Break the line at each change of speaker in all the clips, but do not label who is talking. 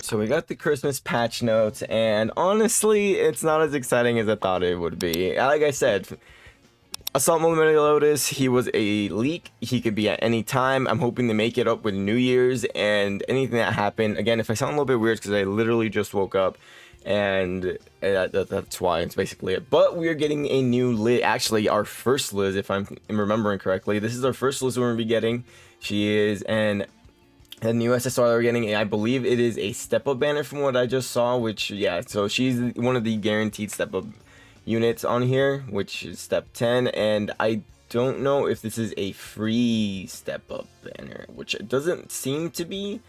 So we got the Christmas patch notes, and honestly, it's not as exciting as I thought it would be. Like I said, Assault Militia Lotus, he was a leak. He could be at any time. I'm hoping to make it up with New Year's and anything that happened. Again, if I sound a little bit weird, because I literally just woke up, and that's why it's basically it. But we're getting a new Liz, actually our first Liz, if I'm remembering correctly. This is our first Liz we're going to be getting. She is a new SSR that we're getting, and I believe it is a step-up banner from what I just saw, which, yeah, so she's one of the guaranteed step-up units on here, which is step 10, and I don't know if this is a free step-up banner, which it doesn't seem to be,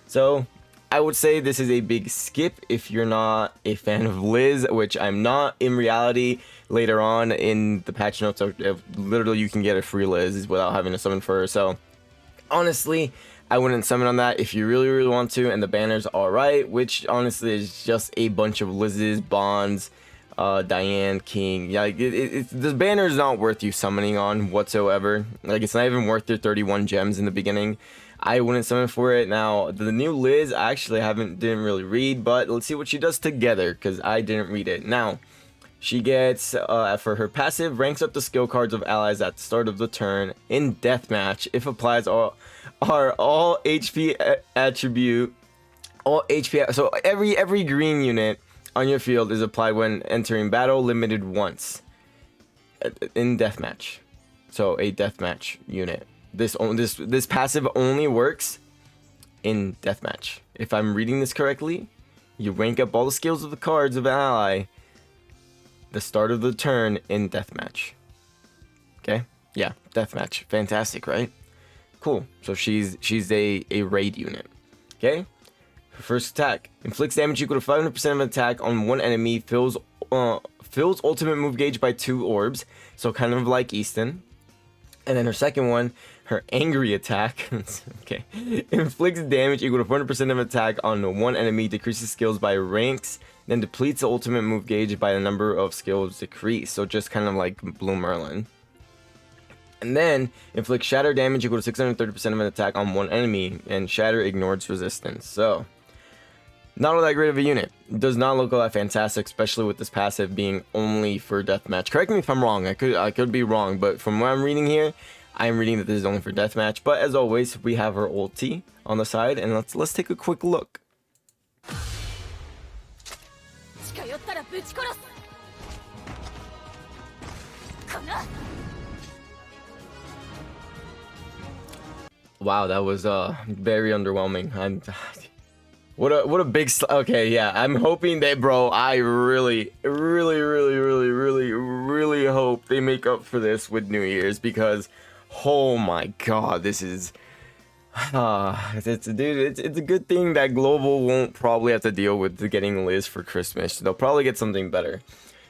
so I would say this is a big skip if you're not a fan of Liz, which I'm not. In reality, later on in the patch notes, literally you can get a free Liz without having to summon for her, so honestly, I wouldn't summon on that if you really want to, and the banner's alright, which honestly is just a bunch of Liz's, Bonds, Diane, King. Yeah, the banner is not worth you summoning on whatsoever. Like, it's not even worth your 31 gems in the beginning. I wouldn't summon for it. Now, the new Liz, I actually didn't really read, but let's see what she does together, because I didn't read it. Now, she gets, for her passive, ranks up the skill cards of allies at the start of the turn in deathmatch. If applies all HP attribute, all HP. So every green unit on your field is applied when entering battle, limited once in deathmatch. So a deathmatch unit. This passive only works in deathmatch. If I'm reading this correctly, you rank up all the skills of the cards of an ally the start of the turn in deathmatch. Okay, yeah, deathmatch, fantastic, right? Cool. So she's a raid unit. Okay, her first attack inflicts damage equal to 500% of an attack on one enemy. Fills ultimate move gauge by 2 orbs, so kind of like Easton. And then her second one, her angry attack, okay, inflicts damage equal to 400% of attack on one enemy, decreases skills by ranks, then depletes the ultimate move gauge by the number of skills decreased. So just kind of like Blue Merlin. And then inflicts shatter damage equal to 630% of an attack on one enemy, and shatter ignores resistance. So not all that great of a unit. It does not look all that fantastic, especially with this passive being only for deathmatch. Correct me if I'm wrong. I could be wrong, but from what I'm reading here, I'm reading that this is only for deathmatch. But as always, we have her ulti on the side, and let's take a quick look. Wow, that was very underwhelming. What a big okay, yeah. I'm hoping that, bro, I really hope they make up for this with New Year's, because oh my god, this is it's a good thing that Global won't probably have to deal with getting Liz for Christmas. They'll probably get something better.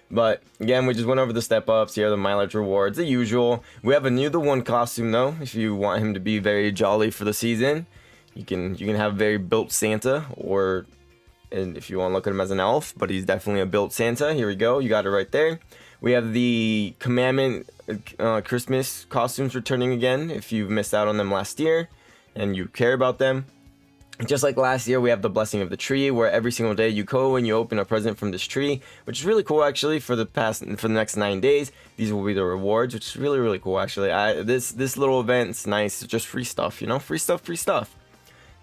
But again, we just went over the step ups here, the mileage rewards, the usual. We have a new the one costume though, if you want him to be very jolly for the season. You can have a very built Santa, and if you want to look at him as an elf, but he's definitely a built Santa. Here we go, you got it right there. We have the Commandment Christmas costumes returning again, if you've missed out on them last year and you care about them. Just like last year, we have the Blessing of the Tree, where every single day you go and you open a present from this tree, which is really cool actually. For the next 9 days, these will be the rewards, which is really cool actually. This little event's nice. It's just free stuff, you know, free stuff.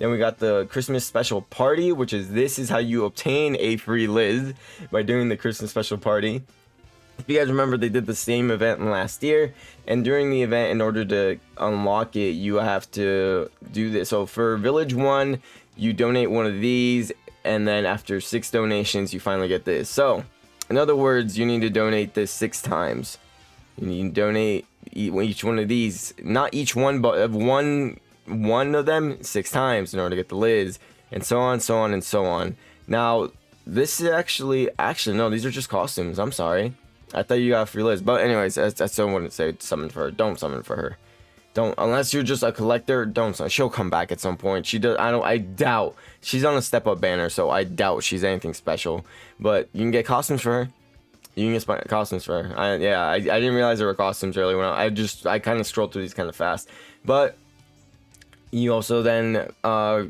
Then we got the Christmas special party, which is this is how you obtain a free Liz, by doing the Christmas special party. If you guys remember, they did the same event last year, and during the event, in order to unlock it, you have to do this. So for Village 1, you donate one of these, and then after 6 donations, you finally get this. So, in other words, you need to donate this 6 times. You need to donate each one of these, not each one, but one of them 6 times in order to get the Liz, and so on, and so on. Now, this is actually no, these are just costumes. I'm sorry. I thought you got free Liz, but anyways, I still wouldn't say summon for her. Don't summon for her. Don't, unless you're just a collector. Don't summon. She'll come back at some point. She does. I doubt she's on a step up banner, so I doubt she's anything special. But you can get costumes for her. You can get costumes for her. I didn't realize there were costumes earlier. I kind of scrolled through these kind of fast, but You also then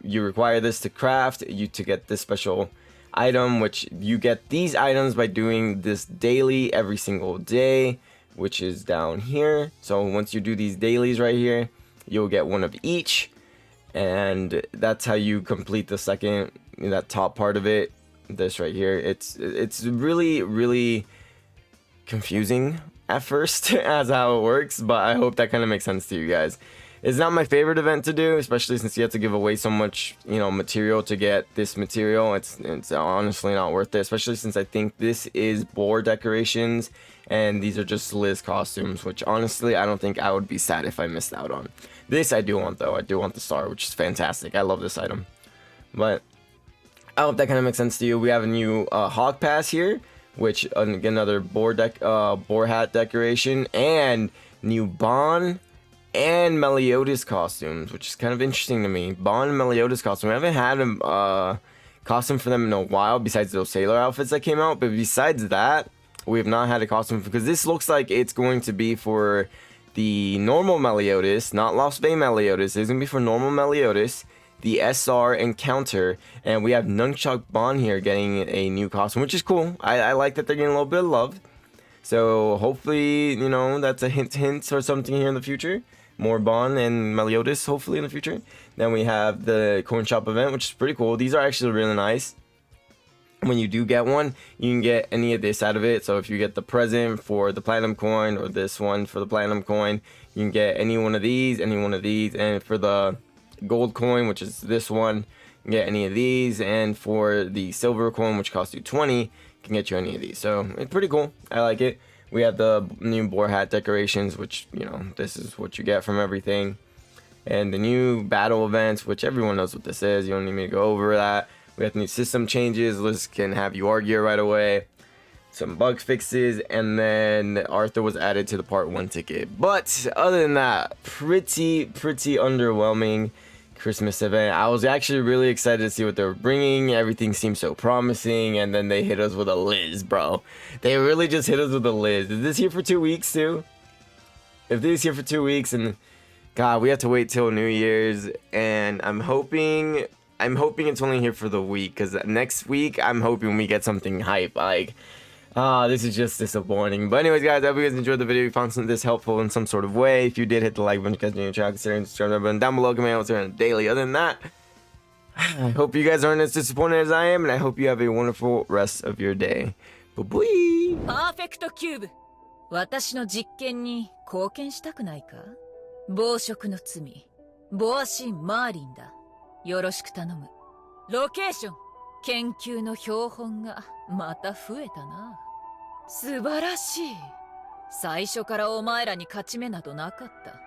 you require this to craft, you to get this special item, which you get these items by doing this daily every single day, which is down here. So once you do these dailies right here, you'll get one of each, and that's how you complete the second, that top part of it. This right here, it's really confusing at first as how it works, but I hope that kind of makes sense to you guys. It's not my favorite event to do, especially since you have to give away so much, material to get this material. It's honestly not worth it, especially since I think this is board decorations and these are just Liz costumes, which honestly I don't think I would be sad if I missed out on. This I do want though. I do want the star, which is fantastic. I love this item. But I hope that kind of makes sense to you. We have a new hawk pass here, which another board hat decoration, and new Bon and Meliodas costumes, which is kind of interesting to me. Bon and Meliodas costume. I haven't had a costume for them in a while, besides those sailor outfits that came out. But besides that, we have not had a costume, because this looks like it's going to be for the normal Meliodas, not Lost Bay Meliodas. It's going to be for normal Meliodas, the SR Encounter, and we have Nunchuck Bon here getting a new costume, which is cool. I like that they're getting a little bit of love. So hopefully, that's a hint or something here in the future. More Bon and Meliodas, hopefully, in the future. Then we have the coin shop event, which is pretty cool. These are actually really nice. When you do get one, you can get any of this out of it. So if you get the present for the platinum coin, or this one for the platinum coin, you can get any one of these, and for the gold coin, which is this one, you can get any of these, and for the silver coin, which costs you 20, you can get you any of these. So it's pretty cool. I like it. We have the new boar hat decorations, which, this is what you get from everything. And the new battle events, which everyone knows what this is. You don't need me to go over that. We have the new system changes. Liz can have you argue right away. Some bug fixes, and then Arthur was added to the part 1 ticket. But other than that, pretty underwhelming Christmas event. I was actually really excited to see what they were bringing. Everything seemed so promising, and then they hit us with a Liz, bro. They really just hit us with a Liz. Is this here for 2 weeks too? If this is here for 2 weeks, and God, we have to wait till New Year's, and I'm hoping it's only here for the week, because next week I'm hoping we get something hype. Like, this is just disappointing. But anyways, guys, I hope you guys enjoyed the video. If you found this helpful in some sort of way. If you did, hit the like button, guys, new channel, consider subscribing button down below. Comment what's on daily. Other than that, I hope you guys aren't as disappointed as I am, and I hope you have a wonderful rest of your day. Bye bye.
Perfect Cube. 私の実験に貢献したくないか? 暴食の罪、ボアシン・マーリンだ。よろしく頼む。ロケーション、研究の標本がまた増えたな。素晴らしい。最初からお前らに勝ち目などなかった。